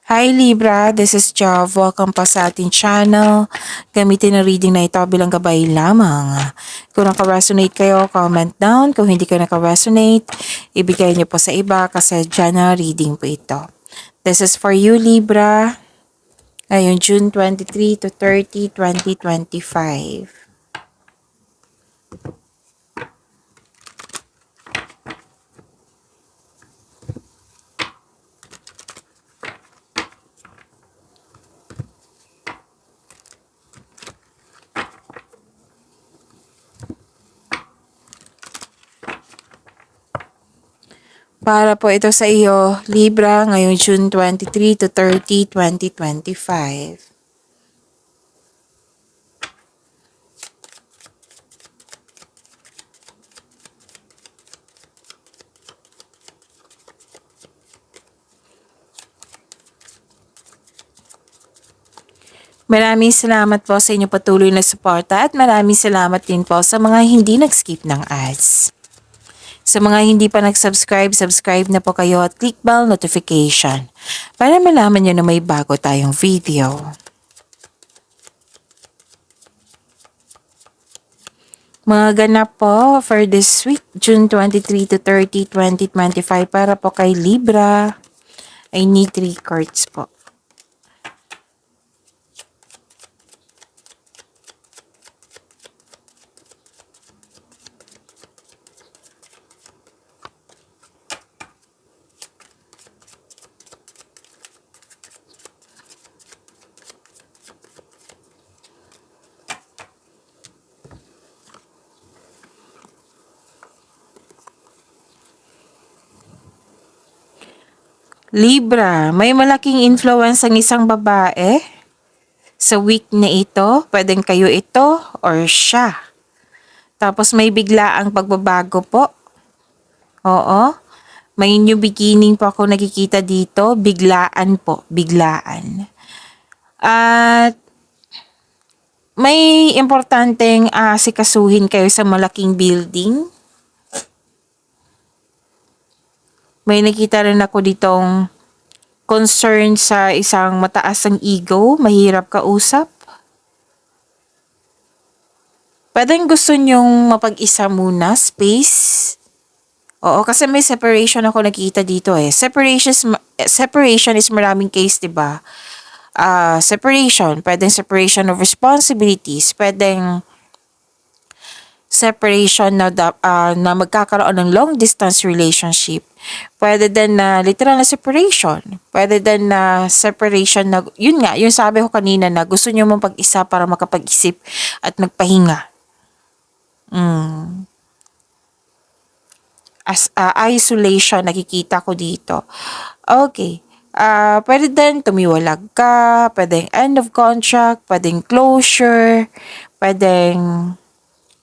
Hi Libra, this is Jav. Welcome pa sa ating channel. Gamitin ang reading na ito bilang gabay lamang. Kung naka-resonate kayo, comment down. Kung hindi kayo naka-resonate, ibigay niyo po sa iba kasi general reading po ito. This is for you Libra. Ngayon June 23 to 30, 2025. Para po ito sa iyo, Libra, ngayong June 23 to 30, 2025. Maraming salamat po sa inyong patuloy na suporta at maraming salamat din po sa mga hindi nag-skip ng ads. Sa mga hindi pa nag-subscribe, subscribe na po kayo at click bell notification para malaman nyo na may bago tayong video. Mga ganap po for this week, June 23 to 30, 2025 para po kay Libra. I need 3 cards po. Libra, may malaking influence ang isang babae sa week na ito. Pwedeng kayo ito or siya. Tapos may biglaang pagbabago po. Oo. May new beginning po ako nakikita dito. Biglaan po. Biglaan. At may importanteng sikasuhin kayo sa malaking building. May nakita rin ako ditong concern sa isang mataas ang ego, mahirap kausap. Pwedeng gusto nyong mapag-isa muna, space. Oo, kasi may separation ako nakita dito eh. Separation is maraming case, diba? Separation, pwedeng separation of responsibilities, pwedeng separation na magkakaroon ng long distance relationship. Pwede din na literal na separation. Pwede din na separation na, yun nga, yung sabi ko kanina na gusto nyo mong pag-isa para makapag-isip at magpahinga. Isolation, nakikita ko dito. Okay. Pwede din tumiwalag ka, pwedeng end of contract, pwedeng closure, pwedeng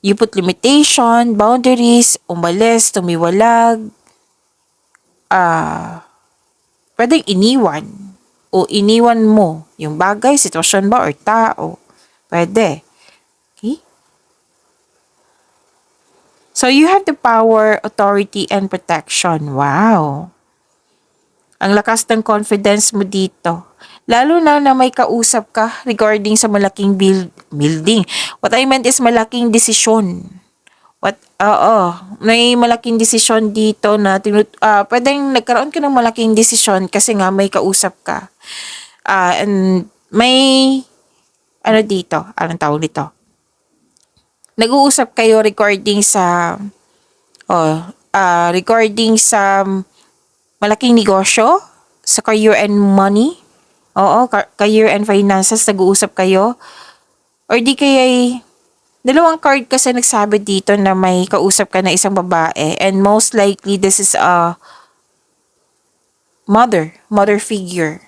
you put limitation, boundaries, umalis, tumiwalag, pwedeng iniwan o iniwan mo yung bagay, sitwasyon ba or tao. Pwede. Okay? So you have the power, authority, and protection. Wow. Ang lakas ng confidence mo dito. Lalo na may kausap ka regarding sa malaking building. What I meant is malaking desisyon. May malaking desisyon dito na pwedeng nagkaroon ka ng malaking desisyon kasi nga may kausap ka. And may anong tawag dito? Nag-uusap kayo regarding sa malaking negosyo, sa career and money. Oo, career and finances, nag-uusap kayo. Or di kaya dalawang card kasi nagsabi dito na may kausap ka na isang babae and most likely this is a mother figure.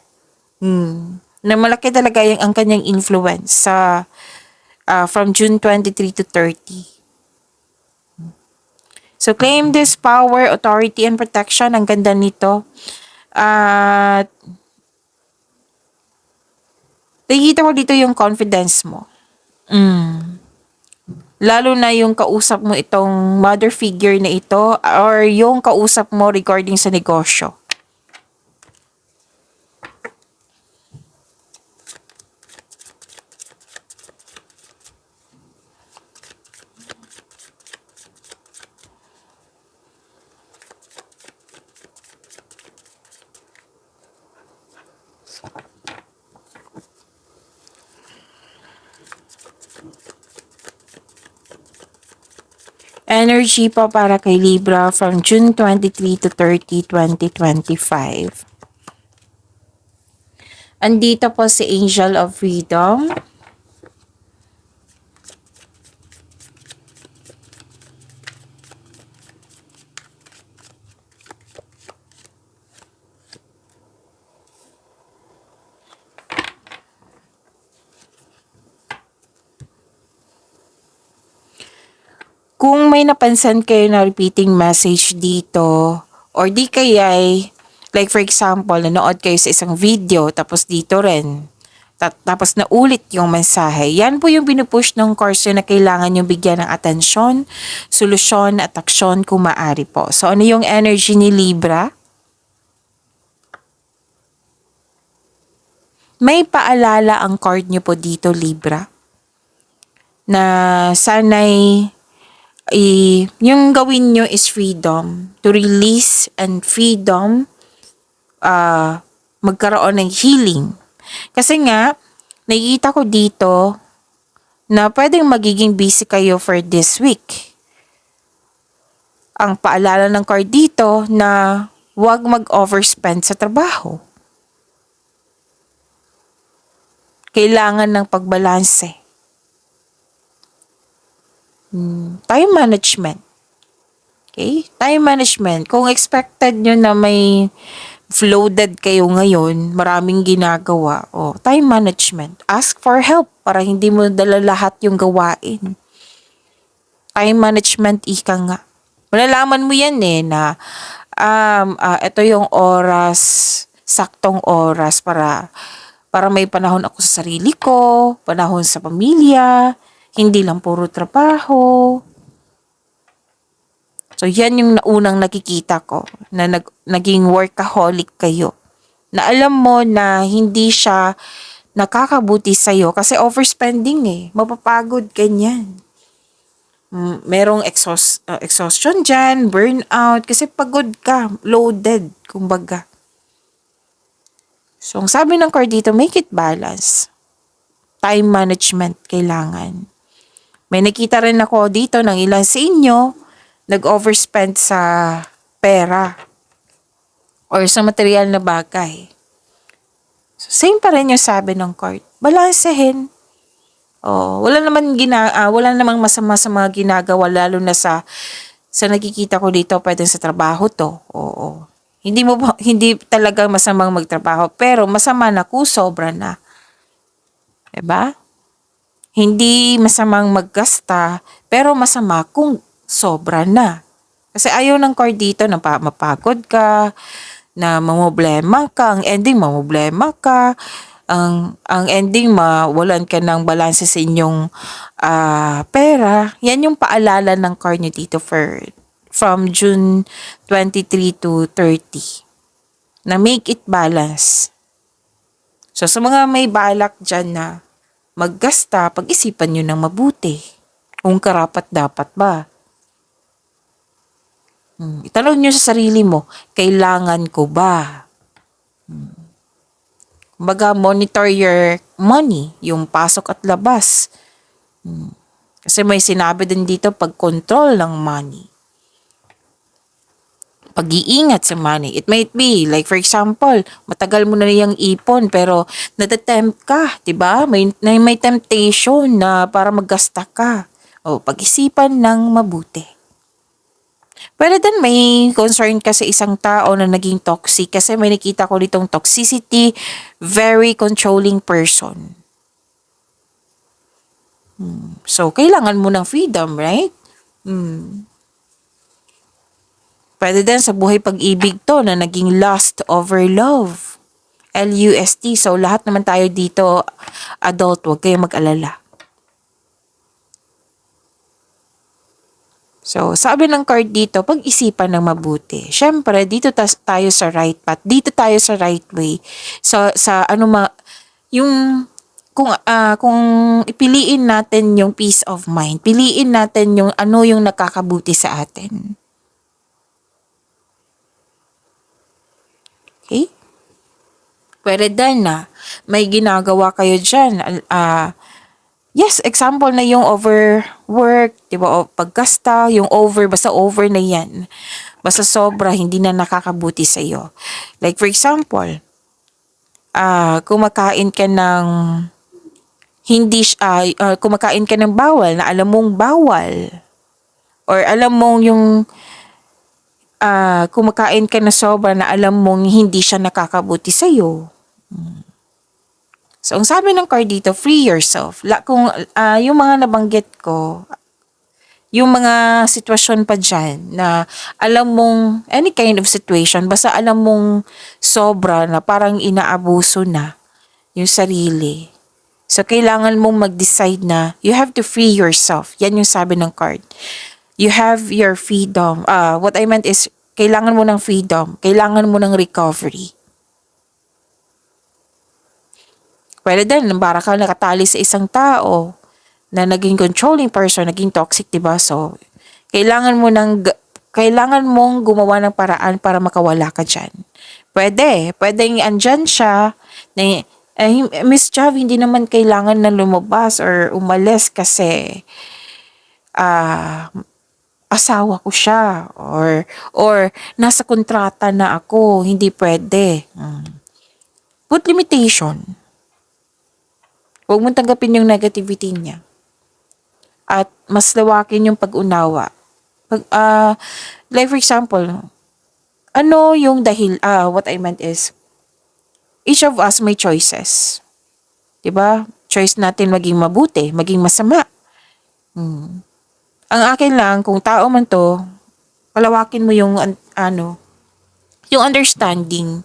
Na malaki talaga ang kanyang influence sa from June 23 to 30. So claim this power, authority, and protection. Ang ganda nito. At nakikita ko dito yung confidence mo. Lalo na yung kausap mo itong mother figure na ito or yung kausap mo regarding sa negosyo. Energy po para kay Libra from June 23 to 30, 2025. Andito po si Angel of Freedom. Kung may napansin kayo na repeating message dito, or di kaya'y, like for example, nanood kayo sa isang video, tapos dito rin, tapos naulit yung mensahe, yan po yung pinupush ng course na kailangan yung bigyan ng atensyon, solusyon at aksyon kung maaari po. So ano yung energy ni Libra? May paalala ang card nyo po dito, Libra, na sana'y yung gawin nyo is freedom, to release and freedom, magkaroon ng healing. Kasi nga, nakikita ko dito na pwedeng magiging busy kayo for this week. Ang paalala ng card dito na huwag mag-overspend sa trabaho. Kailangan ng pagbalanse. Time management. Okay? Time management. Kung expected nyo na may floated kayo ngayon, maraming ginagawa, time management. Ask for help para hindi mo dala lahat yung gawain. Time management, ika nga. Malalaman mo yan na ito yung oras, saktong oras para may panahon ako sa sarili ko, panahon sa pamilya, hindi lang puro trabaho. So, yan yung unang nakikita ko, na naging workaholic kayo. Na alam mo na hindi siya nakakabuti sa'yo kasi overspending mapapagod ganyan. Merong exhaustion dyan, burnout, kasi pagod ka, loaded, kumbaga. So, ang sabi ng card dito, make it balance. Time management kailangan. May nakita rin ako dito ng ilan sa inyo, nag-overspend sa pera or sa material na bagay. So, same pa rin yung sabi ng card. Balansehin. Wala namang masama sa mga ginagawa, lalo na sa nakikita ko dito, pwedeng sa trabaho to. Hindi talaga masamang magtrabaho, pero masama na kung sobra na. Diba? Hindi masamang maggasta, pero masama kung sobra na. Kasi ayaw ng card dito na mapagod ka, na mamproblema ka, ang ending mamproblema ka, ang ending mawalan ka ng balanse sa inyong pera. Yan yung paalala ng card nyo dito from June 23 to 30. Na make it balance. So sa mga may balak dyan na maggasta, pag-isipan nyo ng mabuti. Kung karapat dapat ba. Itanong nyo sa sarili mo, kailangan ko ba? Kumbaga, monitor your money, yung pasok at labas. Kasi may sinabi din dito, pag-control ng money. Pag-iingat sa money. It might be, like for example, matagal mo na yung ipon pero natatempt ka, diba? May temptation na para maggasta ka. Pag-isipan ng mabuti. Pero then may concern ka sa isang tao na naging toxic kasi may nakita ko ditong toxicity, very controlling person. So, kailangan mo ng freedom, right? Pwede din sa buhay pag-ibig to na naging lust over love. L-U-S-T. So, lahat naman tayo dito, adult, huwag kayong mag-alala. So, sabi ng card dito, pag-isipan ng mabuti. Siyempre, dito tayo sa right path. Dito tayo sa right way. So, kung ipiliin natin yung peace of mind, piliin natin yung yung nakakabuti sa atin. Okay? Pwede din na may ginagawa kayo dyan. Yes, example na yung overwork, di ba? O paggasta, yung over, basta over na yan. Basta sobra, hindi na nakakabuti sa'yo. Like for example, kumakain ka ng kumakain ka ng bawal na alam mong bawal. Or alam mong yung kumakain ka na sobra na alam mong hindi siya nakakabuti sa'yo. So, ang sabi ng card dito, free yourself. Kung yung mga nabanggit ko, yung mga sitwasyon pa dyan na alam mong, any kind of situation, basta alam mong sobra na parang inaabuso na yung sarili. So, kailangan mong mag-decide na you have to free yourself. Yan yung sabi ng card. You have your freedom. What I meant is, kailangan mo ng freedom. Kailangan mo ng recovery. Pwede din, para ka nakatali sa isang tao na naging controlling person, naging toxic, diba? So, kailangan mong gumawa ng paraan para makawala ka dyan. Pwedeng andyan siya, na, Miss Jav, hindi naman kailangan na lumabas or umalis kasi, asawa ko siya, or nasa kontrata na ako, hindi pwede. Put limitation. Huwag mong tanggapin yung negativity niya. At mas lawakin yung pag-unawa. Like for example, ano yung what I meant is, each of us may choices. Diba? Choice natin maging mabuti, maging masama. Ang akin lang, kung tao man to, palawakin mo yung, yung understanding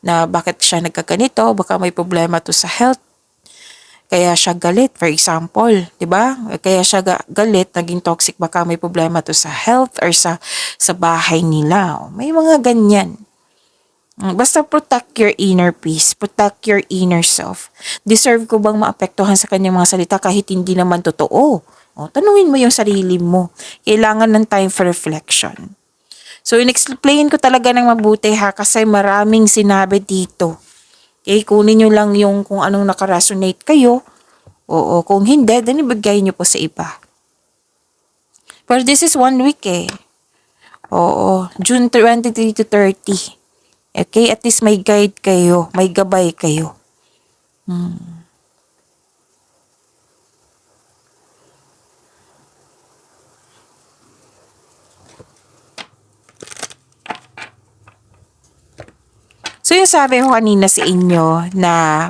na bakit siya nagkaganito, baka may problema to sa health. Kaya siya galit, for example, 'di ba? Kaya siya galit, naging toxic, baka may problema to sa health or sa bahay nila. May mga ganyan. Basta protect your inner peace, protect your inner self. Deserve ko bang maapektuhan sa kanyang mga salita kahit hindi naman totoo? Tanungin mo yung sarili mo. Kailangan ng time for reflection. So, in-explain ko talaga ng mabuti ha, kasi maraming sinabi dito. Okay, kunin nyo lang yung kung anong nakaresonate kayo. Oo, kung hindi, then ibigay nyo po sa iba. Pero this is 1 week eh. Oo, June 23 to 30. Okay, at least may guide kayo, may gabay kayo. So yung sabi ko kanina sa inyo na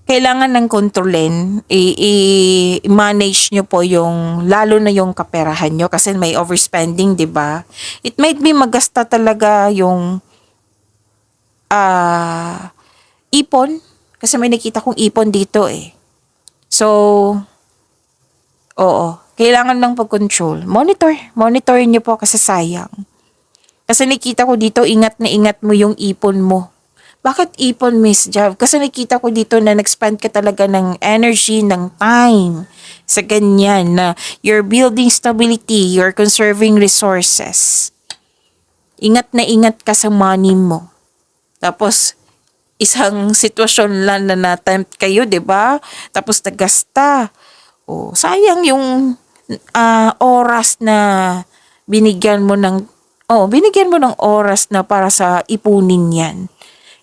kailangan ng kontrolin, i-manage nyo po yung, lalo na yung kaperahan nyo kasi may overspending, di ba? It might be magasta talaga yung ipon, kasi may nakita kong ipon dito eh. So, oo, kailangan ng pag-control. Monitorin nyo po kasi sayang. Kasi nakita ko dito, ingat na ingat mo yung ipon mo. Bakit ipon, Miss Jav? Kasi nakita ko dito na nag-spend ka talaga ng energy, ng time sa ganyan na you're building stability, you're conserving resources. Ingat na ingat ka sa money mo. Tapos, isang sitwasyon lang na na-tempt kayo, 'di ba? Tapos nagasta. Sayang yung oras na binigyan mo ng oras na para sa ipunin 'yan.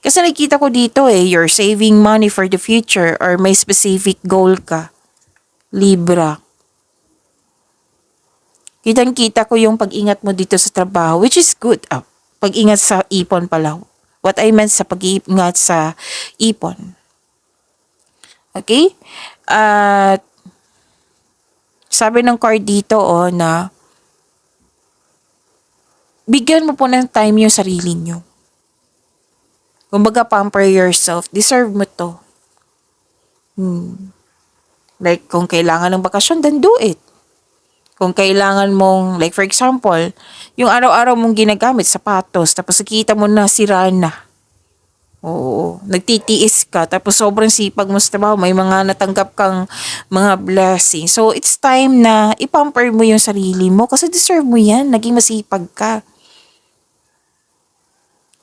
Kasi nakita ko dito you're saving money for the future or may specific goal ka. Libra. Kitang-kita ko yung pag-ingat mo dito sa trabaho, which is good. Pag-ingat sa ipon pala. What I meant sa pag-ingat sa ipon. Okay? At sabi ng card dito na bigyan mo po ng time yung sarili nyo. Kumbaga, pamper yourself. Deserve mo to. Like, kung kailangan ng bakasyon, then do it. Kung kailangan mong, like for example, yung araw-araw mong ginagamit, sapatos, tapos nakita mo na sira na. Oo, nagtitiis ka, tapos sobrang sipag mo sa trabaho, may mga natanggap kang mga blessings. So, it's time na ipamper mo yung sarili mo kasi deserve mo yan, naging masipag ka.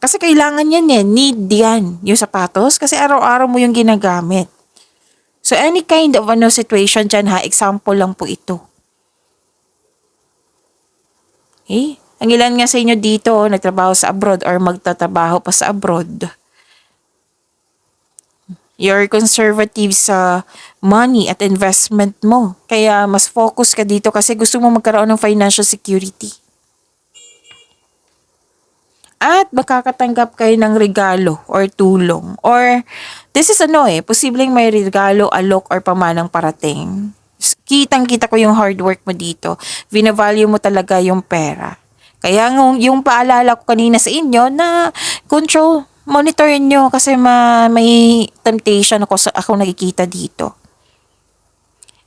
Kasi kailangan yan eh. Need yan. Yung sapatos. Kasi araw-araw mo yung ginagamit. So, any kind of situation dyan ha. Example lang po ito. Okay? Ang ilan nga sa inyo dito, nagtrabaho sa abroad or magtatrabaho pa sa abroad. You're conservative sa money at investment mo. Kaya mas focus ka dito kasi gusto mo magkaroon ng financial security. At makakatanggap kayo ng regalo or tulong. Or this is posibleng may regalo, alok or pamanang parating. Kitang-kita ko yung hard work mo dito. Vina-value mo talaga yung pera. Kaya yung paalala ko kanina sa inyo na control, monitorin nyo kasi may temptation ako nakikita dito.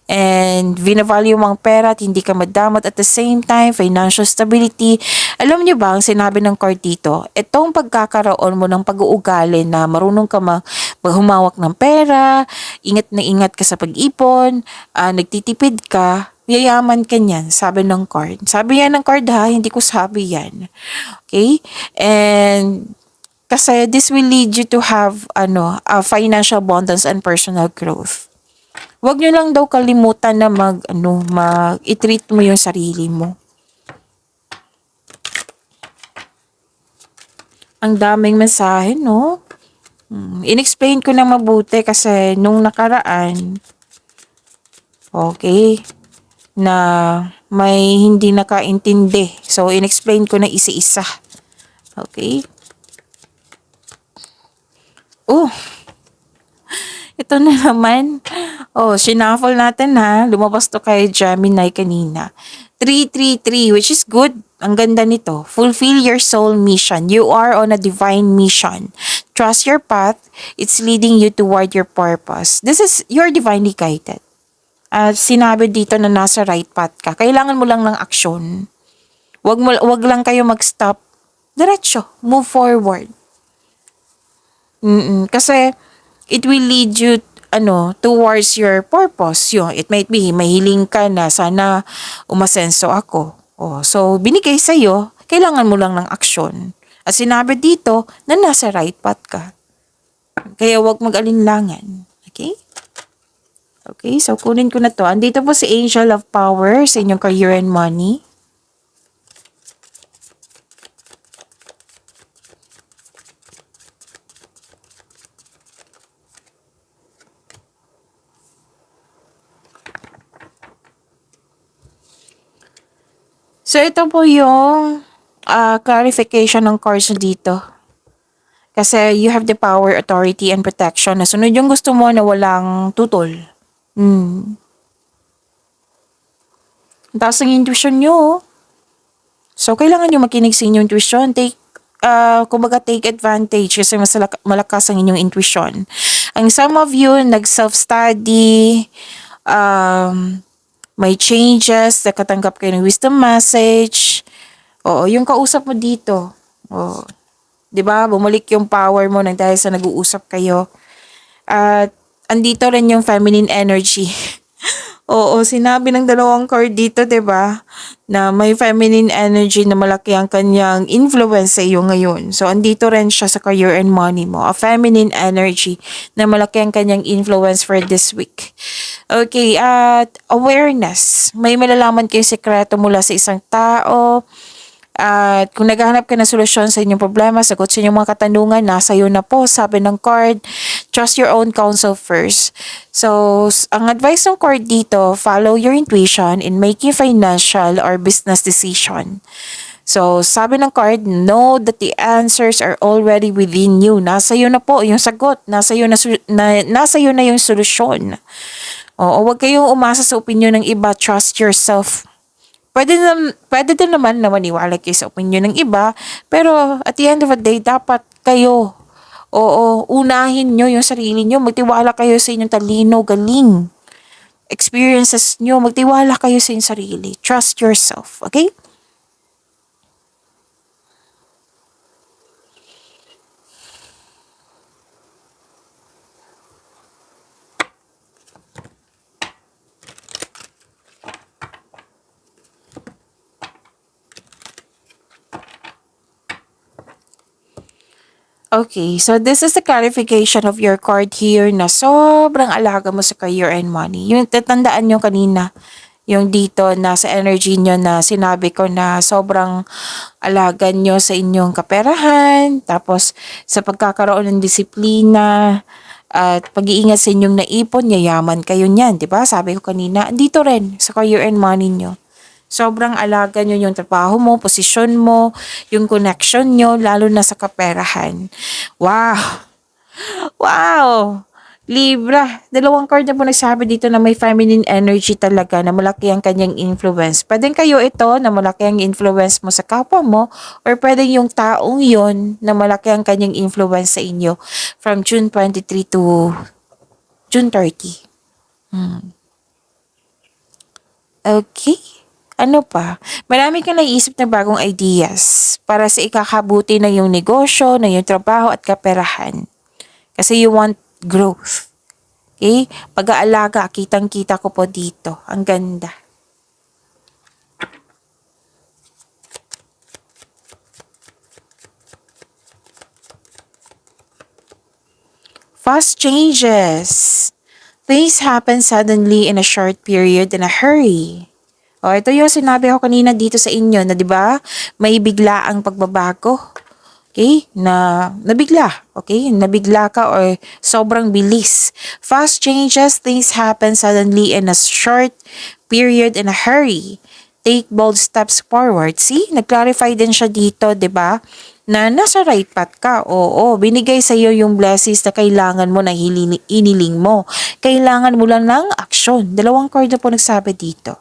And vina-value mo ang pera at hindi ka madamot at the same time, financial stability. Alam niyo ba ang sinabi ng card dito? Itong pagkakaroon mo ng pag-uugali na marunong ka humawak ng pera, ingat na ingat ka sa pag-ipon, nagtitipid ka, yayaman ka niyan, sabi ng card. Sabi yan ng card ha, hindi ko sabi yan. Okay? And kasi this will lead you to have a financial abundance and personal growth. Huwag nyo lang daw kalimutan na i-treat mo yung sarili mo. Ang daming mensahe, no? In-explain ko na mabuti kasi nung nakaraan, okay, na may hindi nakaintindi. So, in-explain ko na isa-isa. Okay? Oh, ito na naman. Shuffle natin ha. Lumabas to kay Gemini kanina. 333, which is good. Ang ganda nito. Fulfill your soul mission. You are on a divine mission. Trust your path. It's leading you toward your purpose. You're divinely guided. Sinabi dito na nasa right path ka. Kailangan mo lang ng aksyon. Wag lang kayo mag-stop. Diretso. Move forward. Kasi it will lead you towards your purpose. It might be mahiling ka na sana umasenso ako. So binigay sa iyo, kailangan mo lang ng aksyon. At sinabi dito na nasa right path ka. Kaya wag mag-alinlangan. Okay? Okay, so kunin ko na to. Andito po si Angel of Power sa inyong career and money. So, ito po yung clarification ng cards dito. Kasi you have the power, authority, and protection. Nasunod yung gusto mo na walang tutol. Ang taas ng intuition nyo. So, kailangan nyo makinig sa inyong intuition. Take advantage kasi mas malakas ang inyong intuition. Ang some of you, nag-self-study, may changes, nakatanggap kayo ng wisdom message. Yung kausap mo dito. 'Di ba? Bumalik yung power mo nang dahil sa nag-uusap kayo. At andito rin yung feminine energy. Sinabi ng dalawang card dito, 'di ba? Na may feminine energy na malaki ang kanyang influence sa iyo ngayon. So andito rin siya sa career and money mo. A feminine energy na malaki ang kanyang influence for this week. Okay, at awareness. May malalaman kayo sekreto mula sa isang tao. At kung naghahanap ka ng solusyon sa inyong problema, sagot sa inyong mga katanungan, nasa iyo na po, sabi ng card. Trust your own counsel first. So, ang advice ng card dito, follow your intuition in making financial or business decision. So, sabi ng card, know that the answers are already within you. Nasa iyo na po yung sagot. Nasa iyo na yung solusyon. Huwag kayong umasa sa opinion ng iba. Trust yourself. Pwede din naman na maniwala kayo sa opinion ng iba, pero at the end of the day, dapat kayo, unahin nyo yung sarili nyo, magtiwala kayo sa inyong talino, galing, experiences nyo, magtiwala kayo sa inyong sarili. Trust yourself, okay? Okay, so this is the clarification of your card here na sobrang alaga mo sa career and money. Yung tatandaan nyo kanina, yung dito na sa energy nyo na sinabi ko na sobrang alaga nyo sa inyong kaperahan, tapos sa pagkakaroon ng disiplina, at pag-iingat sa inyong naipon, yayaman kayo niyan, di ba? Sabi ko kanina, dito rin sa career and money nyo. Sobrang alaga nyo yung trabaho mo, posisyon mo, yung connection nyo, lalo na sa kaperahan. Wow! Wow! Libra, dalawang card na po nagsabi dito na may feminine energy talaga na malaki ang kanyang influence. Pwedeng kayo ito na malaki ang influence mo sa kapwa mo or pwedeng yung taong yon na malaki ang kanyang influence sa inyo from June 23 to June 30. Okay. Ano pa? Marami kang naisip na bagong ideas para sa ikakabuti na yung negosyo, na yung trabaho at kaperahan. Kasi you want growth. Okay? Pag-aalaga, kitang-kita ko po dito. Ang ganda. Fast changes. Things happen suddenly in a short period in a hurry. O, ito yung sinabi ko kanina dito sa inyo na 'di ba? May biglaang pagbabago. Okay? Na nabigla. Okay? Nabigla ka or sobrang bilis. Fast changes, things happen suddenly in a short period in a hurry. Take bold steps forward. See? Nag-clarify din siya dito, 'di ba? Na nasa right path ka. Oo, binigay sa iyo yung blessings na kailangan mo na iniling mo. Kailangan mo lang ng aksyon. Dalawang card na po nagsabi dito.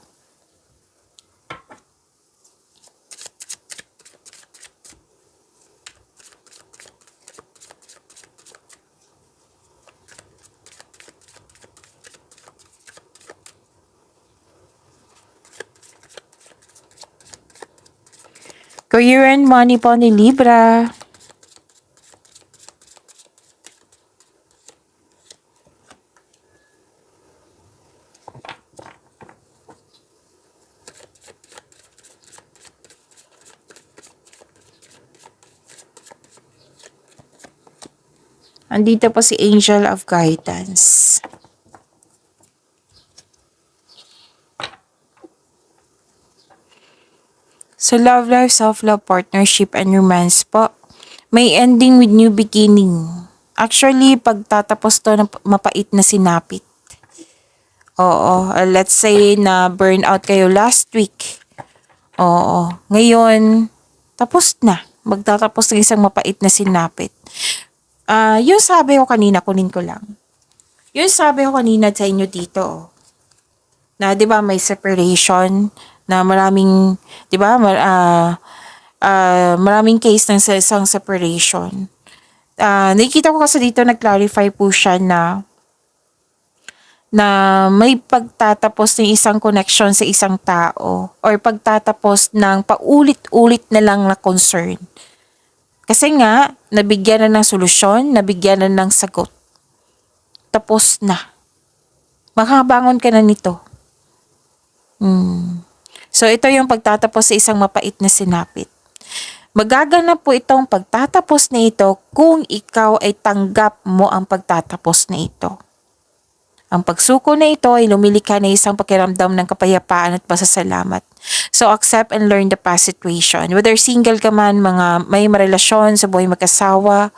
Career and money po ni Libra. Andito po si Angel of Guidance. So love life, self-love, partnership, and romance po. May ending with new beginning. Actually, pagtatapos to ng mapait na sinapit. Oo, let's say na burnout kayo last week. Oo, ngayon, tapos na. Magtatapos ng isang mapait na sinapit. Yung sabi ko kanina, kunin ko lang. Yung sabi ko kanina sa inyo dito, na 'di ba may separation na maraming 'di ba maraming case ng sa isang separation. Nakikita ko kasi dito nag-clarify po siya na may pagtatapos ng isang connection sa isang tao or pagtatapos ng paulit-ulit na lang na concern. Kasi nga, nabigyan na ng solusyon, nabigyan na ng sagot. Tapos na. Makabangon ka na nito. So, ito yung pagtatapos sa isang mapait na sinapit. Magaganap po itong pagtatapos na ito kung ikaw ay tanggap mo ang pagtatapos na ito. Ang pagsuko na ito ay lumilikha na isang pakiramdam ng kapayapaan at pasasalamat. So, accept and learn the past situation. Whether single ka man, mga may marelasyon sa buhay mag-asawa,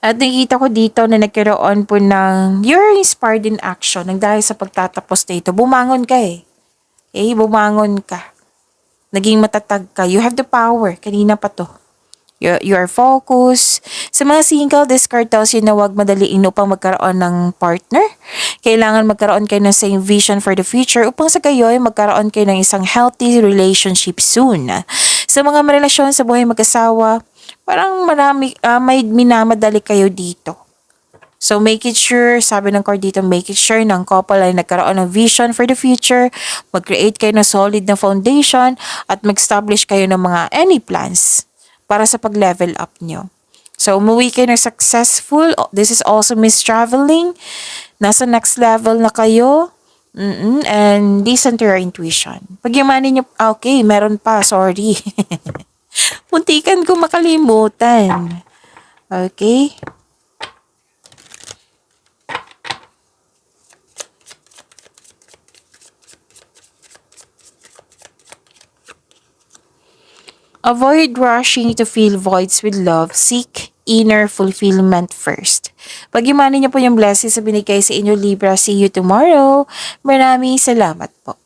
At nakikita ko dito na nagkaroon po ng you're inspired in action nang dahil sa pagtatapos na ito. Bumangon ka eh. Bumangon ka. Naging matatag ka. You have the power. Kanina pa to. You are focused. Sa mga single, this card tells you na huwag madaliin upang magkaroon ng partner. Kailangan magkaroon kayo ng same vision for the future upang sa kayo ay magkaroon kayo ng isang healthy relationship soon. Sa mga relasyon sa buhay mag-asawa, parang may minamadali kayo dito. So make it sure, sabi ng card dito, make it sure ng couple ay nagkaroon ng vision for the future, mag-create kayo ng solid na foundation, at mag-establish kayo ng mga any plans para sa pag-level up nyo. So umuwi kayo ng successful. This is also Miss Traveling. Nasa next level na kayo. And listen to your intuition. Pag yamanin nyo, okay, meron pa, sorry. Muntikan ko makalimutan. Okay? Avoid rushing to fill voids with love. Seek inner fulfillment first. Pag-imanin niyo po yung blessings sa binigay sa inyo, Libra. See you tomorrow. Maraming salamat po.